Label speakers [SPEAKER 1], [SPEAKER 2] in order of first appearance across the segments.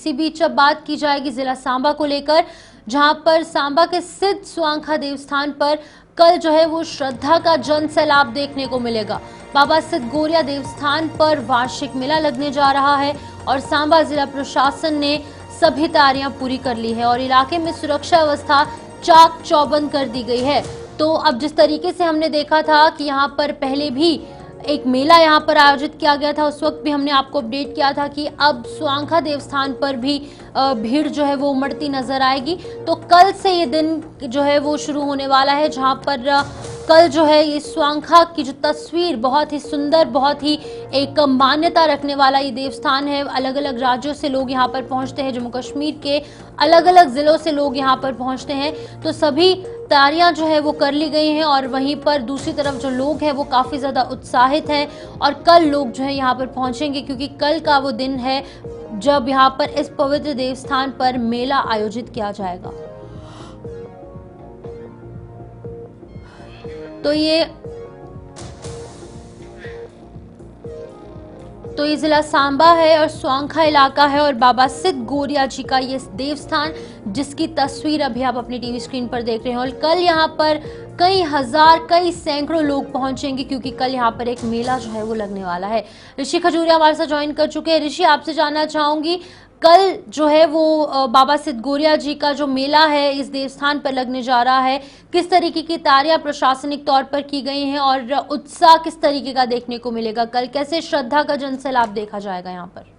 [SPEAKER 1] इसी बीच अब बात की जाएगी जिला सांबा को लेकर, जहां पर सांबा के सिद्ध स्वांखा देवस्थान पर कल जो है वो श्रद्धा का जन सैलाब देखने को मिलेगा। बाबा सिद्ध गोरिया देवस्थान पर वार्षिक मेला लगने जा रहा है और सांबा जिला प्रशासन ने सभी तैयारियां पूरी कर ली है और इलाके में सुरक्षा व्यवस्था चाक चौबंद कर दी गई है। तो अब जिस तरीके से हमने देखा था कि यहाँ पर पहले भी एक मेला यहाँ पर आयोजित किया गया था, उस वक्त भी हमने आपको अपडेट किया था कि अब स्वांखा देवस्थान पर भी भीड़ जो है वो उमड़ती नजर आएगी। तो कल से ये दिन जो है वो शुरू होने वाला है, जहाँ पर कल जो है ये स्वांखा की जो तस्वीर बहुत ही सुंदर, बहुत ही एक मान्यता रखने वाला ये देवस्थान है। अलग अलग राज्यों से लोग यहाँ पर पहुँचते हैं, जम्मू कश्मीर के अलग अलग जिलों से लोग यहाँ पर पहुँचते हैं। तो सभी तैयारियां जो है वो कर ली गई हैं और वहीं पर दूसरी तरफ जो लोग हैं वो काफ़ी ज़्यादा उत्साहित हैं और कल लोग जो है यहाँ पर पहुँचेंगे, क्योंकि कल का वो दिन है जब यहाँ पर इस पवित्र देवस्थान पर मेला आयोजित किया जाएगा। तो ये जिला सांबा है और स्वांखा इलाका है और बाबा सिद्ध गोरिया जी का ये देवस्थान, जिसकी तस्वीर अभी आप अपनी टीवी स्क्रीन पर देख रहे हैं। और कल यहाँ पर कई हजार, कई सैकड़ों लोग पहुंचेंगे, क्योंकि कल यहाँ पर एक मेला जो है वो लगने वाला है। ऋषि खजूरिया हमारे साथ ज्वाइन कर चुके हैं। ऋषि, आपसे जानना चाहूंगी, कल जो है वो बाबा सिद्ध गोरिया जी का जो मेला है इस देवस्थान पर लगने जा रहा है, किस तरीके की तैयारियां प्रशासनिक तौर पर की गई हैं और उत्साह किस तरीके का देखने को मिलेगा? कल कैसे श्रद्धा का जनसैलाब देखा जाएगा यहाँ पर?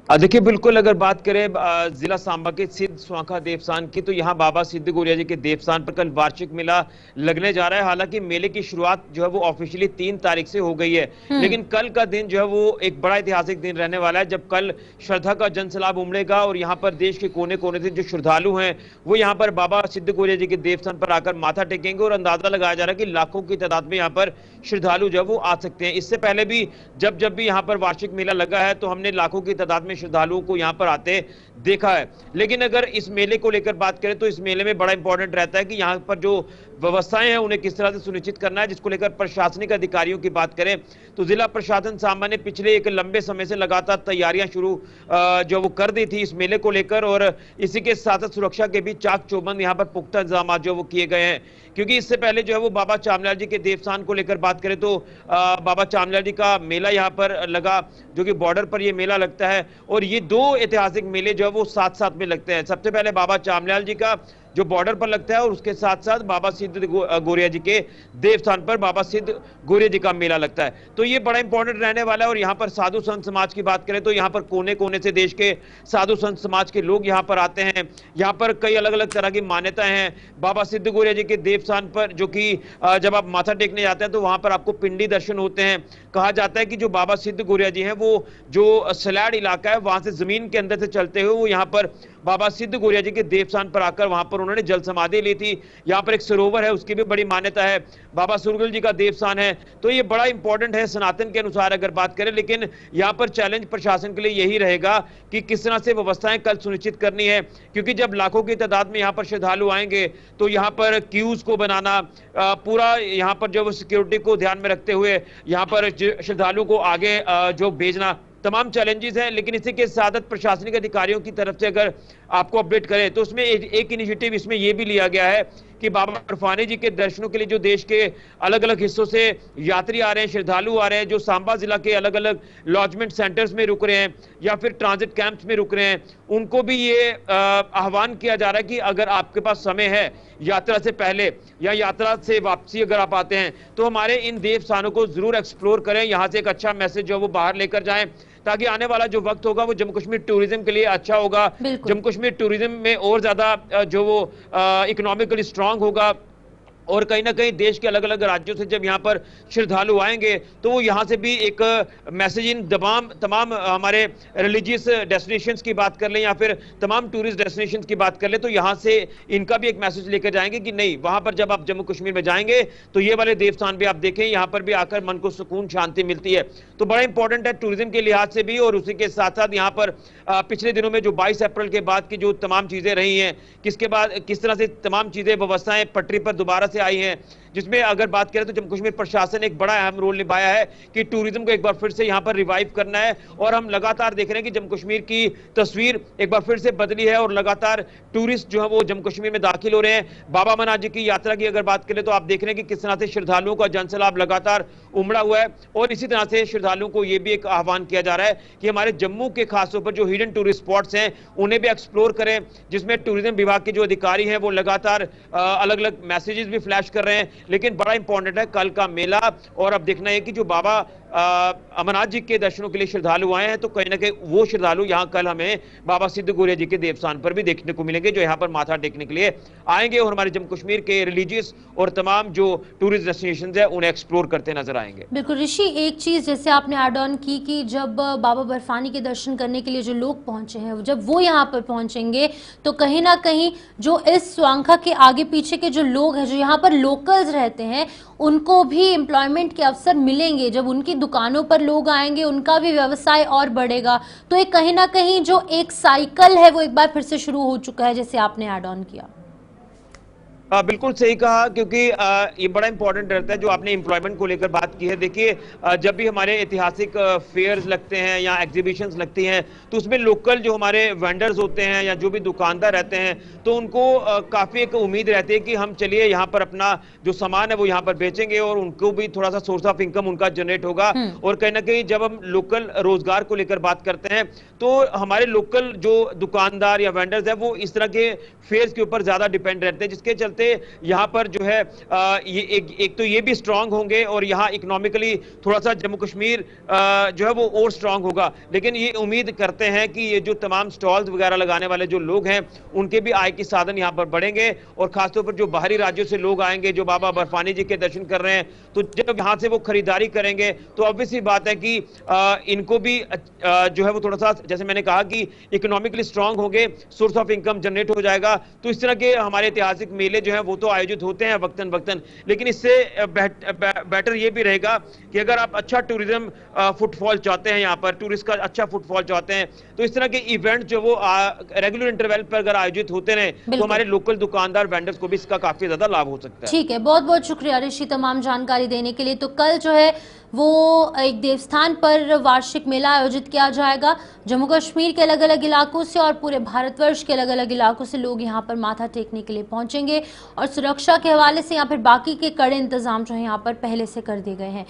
[SPEAKER 2] देखिए, बिल्कुल अगर बात करें जिला सांबा के सिद्ध स्वांखा देवस्थान की, तो यहाँ बाबा सिद्ध गोरिया जी के देवस्थान पर कल वार्षिक मेला लगने जा रहा है। हालांकि मेले की शुरुआत जो है वो ऑफिशियली 3 तारीख से हो गई है, लेकिन कल का दिन जो है वो एक बड़ा ऐतिहासिक दिन रहने वाला है, जब कल श्रद्धा का जनसैलाब उमड़ेगा और यहाँ पर देश के कोने कोने से जो श्रद्धालु हैं वो यहाँ पर बाबा सिद्ध गोरिया जी के देवस्थान पर आकर माथा टेकेंगे और अंदाजा लगाया जा रहा है कि लाखों की तादाद में यहाँ पर श्रद्धालु जो है वो आ सकते हैं। इससे पहले भी जब भी यहाँ पर वार्षिक मेला लगा है तो हमने लाखों की तादाद में श्रद्धालुओं को यहां पर आते देखा है। लेकिन अगर इस मेले को लेकर बात करें तो इस मेले में बड़ा इंपॉर्टेंट रहता है कि यहां पर जो व्यवस्थाएं हैं उन्हें किस तरह से सुनिश्चित करना है, जिसको लेकर प्रशासनिक अधिकारियों की बात करें तो जिला प्रशासन सांबा ने पिछले एक लंबे समय से लगातार तैयारियां शुरू जो वो कर दी थी इस मेले को लेकर, और इसी के साथ सुरक्षा के भी चाक चौबंद यहां पर पुख्ता इंतजाम जो वो किए गए हैं। क्योंकि इससे पहले जो है वो बाबा चामलाल जी के देवस्थान को लेकर बात करें तो बाबा चामलाल जी का मेला यहाँ पर लगा, जो कि बॉर्डर पर ये मेला लगता है, और ये 2 ऐतिहासिक मेले जो है वो साथ साथ में लगते हैं। सबसे पहले बाबा चामलाल जी का जो बॉर्डर पर लगता है और उसके साथ साथ बाबा सिद्ध गोरिया जी के देवस्थान पर बाबा सिद्ध गोरिया जी का मेला लगता है। तो ये बड़ा इंपॉर्टेंट रहने वाला है। और यहाँ पर साधु संत समाज की बात करें तो यहाँ पर कोने कोने से देश के साधु संत समाज के लोग यहाँ पर आते हैं। यहाँ पर कई अलग अलग तरह की मान्यताएं हैं बाबा सिद्ध गोरिया जी के देवस्थान पर, जो कि जब आप माथा टेकने जाते हैं तो वहां पर आपको पिंडी दर्शन होते हैं। कहा जाता है कि जो बाबा सिद्ध गोरिया जी हैं वो जो सलाड़ इलाका है वहां से जमीन के अंदर से चलते हुए वो यहाँ पर बाबा सिद्ध गोरिया जी के देवस्थान पर आकर वहां पर उन्होंने जल समाधि ली थी। यहाँ पर एक सरोवर है, उसकी भी बड़ी मान्यता है। बाबा सुरगल जी का देवस्थान है। तो ये बड़ा इंपॉर्टेंट है सनातन के अनुसार अगर बात करें। लेकिन यहाँ पर चैलेंज प्रशासन के लिए यही रहेगा कि किस तरह से व्यवस्थाएं कल सुनिश्चित करनी है, क्योंकि जब लाखों की तादाद में यहाँ पर श्रद्धालु आएंगे तो यहाँ पर क्यूज को बनाना, पूरा यहाँ पर जो सिक्योरिटी को ध्यान में रखते हुए यहाँ पर श्रद्धालु को आगे जो भेजना, तमाम चैलेंजेस हैं। लेकिन इसी के साथ प्रशासनिक अधिकारियों की तरफ से अगर आपको अपडेट करें तो उसमें एक इनिशिएटिव इसमें यह भी लिया गया है कि बाबा बर्फानी जी के दर्शनों के लिए जो देश के अलग अलग हिस्सों से यात्री आ रहे हैं, श्रद्धालु आ रहे हैं, जो सांबा जिला के अलग अलग लॉजमेंट सेंटर्स में रुक रहे हैं या फिर ट्रांजिट कैंप्स में रुक रहे हैं, उनको भी ये आह्वान किया जा रहा है कि अगर आपके पास समय है यात्रा से पहले या यात्रा से वापसी अगर आप आते हैं तो हमारे इन देवस्थानों को जरूर एक्सप्लोर करें। यहाँ से एक अच्छा मैसेज जो वो बाहर लेकर जाएं, ताकि आने वाला जो वक्त होगा वो जम्मू कश्मीर टूरिज्म के लिए अच्छा होगा। जम्मू कश्मीर टूरिज्म में और ज्यादा जो वो इकोनॉमिकली स्ट्रांग होगा। और कहीं ना कहीं देश के अलग अलग राज्यों से जब यहाँ पर श्रद्धालु आएंगे तो वो यहाँ से भी एक मैसेज इन तमाम हमारे रिलीजियस डेस्टिनेशंस की बात कर लें या फिर तमाम टूरिस्ट डेस्टिनेशंस की बात कर लें, तो यहाँ से इनका भी एक मैसेज लेकर जाएंगे कि नहीं, वहां पर जब आप जम्मू कश्मीर में जाएंगे तो ये वाले देवस्थान भी आप देखें, यहाँ पर भी आकर मन को सुकून शांति मिलती है। तो बड़ा इंपॉर्टेंट है टूरिज्म के लिहाज से भी। और उसी के साथ साथ यहाँ पर पिछले दिनों में जो 22 अप्रैल के बाद की जो तमाम चीजें रही हैं, किस तरह से तमाम चीजें व्यवस्थाएं पटरी पर दोबारा से से आई हैं, जिसमें अगर बात करें तो जम्मू कश्मीर प्रशासन एक बड़ा अहम रोल निभाया है कि टूरिज्म को एक बार फिर से यहां पर रिवाइव करना है। और हम लगातार देख रहे हैं कि जम्मू कश्मीर की तस्वीर एक बार फिर से बदली है और लगातार टूरिस्ट जो है वो जम्मू कश्मीर में दाखिल हो रहे हैं। बाबा अमरनाथ जी की यात्रा की अगर बात करें तो आप देख रहे हैं कि किस तरह से श्रद्धालुओं का जनसैलाब लगातार उमड़ा हुआ है। और इसी तरह से श्रद्धालुओं को यह भी एक आह्वान किया जा रहा है कि हमारे जम्मू के खासतौर पर जो हिडन टूरिस्ट स्पॉट्स हैं उन्हें भी एक्सप्लोर करें, जिसमें टूरिज्म विभाग के जो अधिकारी हैं वो लगातार अलग अलग मैसेजेस भी फ्लैश कर रहे हैं। लेकिन बड़ा इंपॉर्टेंट है कल का मेला, और अब देखना है कि जो बाबा अमरनाथ जी के दर्शनों के लिए श्रद्धालु आए हैं तो कहीं ना कहीं वो श्रद्धालु यहां कल हमें बाबा सिद्ध गौरिया जी के देवस्थान पर भी देखने को मिलेंगे, जो यहां पर माथा टेकने के लिए आएंगे और हमारे जम्मू कश्मीर के रिलीजियस और तमाम जो टूरिस्ट डेस्टिनेशंस है उन्हें एक्सप्लोर करते नजर आएंगे।
[SPEAKER 1] बिल्कुल ऋषि, एक चीज जैसे आपने ऐड ऑन की कि जब बाबा बर्फानी के दर्शन करने के लिए जो लोग पहुंचे हैं, जब वो यहाँ पर पहुंचेंगे तो कहीं ना कहीं जो इस स्वांखा के आगे पीछे के जो लोग हैं, जो यहाँ पर लोकल्स रहते हैं, उनको भी एम्प्लॉयमेंट के अवसर मिलेंगे। जब उनकी दुकानों पर लोग आएंगे उनका भी व्यवसाय और बढ़ेगा। तो एक कहीं ना कहीं जो एक साइकिल है वो एक बार फिर से शुरू हो चुका है, जैसे आपने ऐड ऑन किया।
[SPEAKER 2] बिल्कुल सही कहा, क्योंकि ये बड़ा इंपॉर्टेंट रहता है जो आपने एम्प्लॉयमेंट को लेकर बात की है। देखिए, जब भी हमारे ऐतिहासिक फेयर्स लगते हैं या एग्जीबिशंस लगती हैं तो उसमें लोकल जो हमारे वेंडर्स होते हैं या जो भी दुकानदार रहते हैं तो उनको काफ़ी एक उम्मीद रहती है कि हम चलिए यहाँ पर अपना जो सामान है वो यहाँ पर बेचेंगे और उनको भी थोड़ा सा सोर्स ऑफ इनकम उनका जनरेट होगा। और कहीं ना कहीं जब हम लोकल रोजगार को लेकर बात करते हैं तो हमारे लोकल जो दुकानदार या वेंडर्स है वो इस तरह के फेयर्स के ऊपर ज्यादा डिपेंड रहते हैं, जिसके चलते यहाँ पर जो है ये एक तो ये भी स्ट्रांग होंगे और यहाँ इकोनॉमिकली थोड़ा सा जम्मू कश्मीर जो है वो और स्ट्रांग होगा। लेकिन ये उम्मीद करते हैं कि ये जो तमाम स्टॉल्स वगैरह लगाने वाले जो लोग हैं उनके भी आय के साधन यहाँ पर बढ़ेंगे और खासतौर पर जो बाहरी राज्यों से लोग आएंगे जो बाबा बर्फानी जी के दर्शन कर रहे हैं तो जब यहाँ से वो खरीदारी करेंगे तो ऑब्वियसली बात है कि इनको भी जो है वो थोड़ा सा, जैसे मैंने कहा कि इकोनॉमिकली स्ट्रांग होंगे, सोर्स ऑफ इनकम जनरेट हो जाएगा। तो इस तरह के हमारे ऐतिहासिक मेले जो है वो तो आयोजित होते हैं वक्तन वक्तन, लेकिन इससे बेटर ये भी रहेगा कि अगर आप अच्छा टूरिज्म फुटफॉल चाहते हैं, यहाँ पर टूरिस्ट का अच्छा फुटफॉल चाहते हैं तो इस तरह के इवेंट जो वो रेगुलर इंटरवल पर अगर आयोजित होते रहे तो हमारे लोकल दुकानदार वेंडर्स को भी इसका काफी ज्यादा लाभ हो सकता है।
[SPEAKER 1] ठीक है, बहुत बहुत शुक्रिया ऋषि तमाम जानकारी देने के लिए। तो कल जो है वो एक देवस्थान पर वार्षिक मेला आयोजित किया जाएगा। जम्मू कश्मीर के अलग अलग इलाकों से और पूरे भारतवर्ष के अलग अलग इलाकों से लोग यहाँ पर माथा टेकने के लिए पहुंचेंगे और सुरक्षा के हवाले से यहाँ पर बाकी के कड़े इंतजाम जो है यहाँ पर पहले से कर दिए गए हैं।